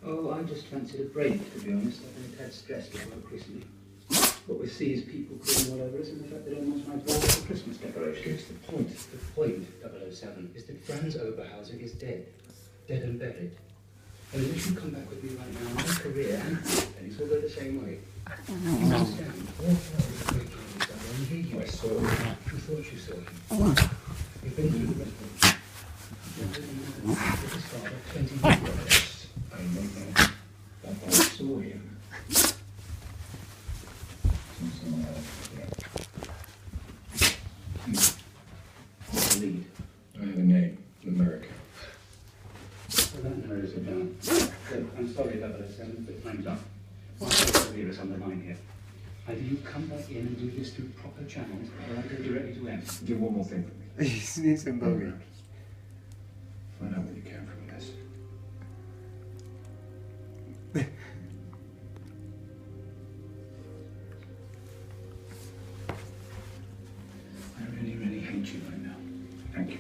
Oh, I just fancied a break, to be honest. I've been a tad stressed at work recently. What we see is people crawling all over us, and the fact that almost my ball for Christmas decorations. It's the point. The point, 007, is that Franz Oberhausen is dead. Dead and buried. And if you come back with me right now, my career and it's will go the same way. You understand? All throughout this great game is done. And here you saw him. You thought you saw him. You've been through the record. You're living now with his father 20 years ago. I know that. But I saw him. What's the lead? I have a name. America. Well, that narrows it down. Look, I'm sorry, 007, but time's up. My career is on the line here. Either you come back in and do this through proper channels, or I go directly to M. Do one more thing for me. He's in Bowie. Find out what you can.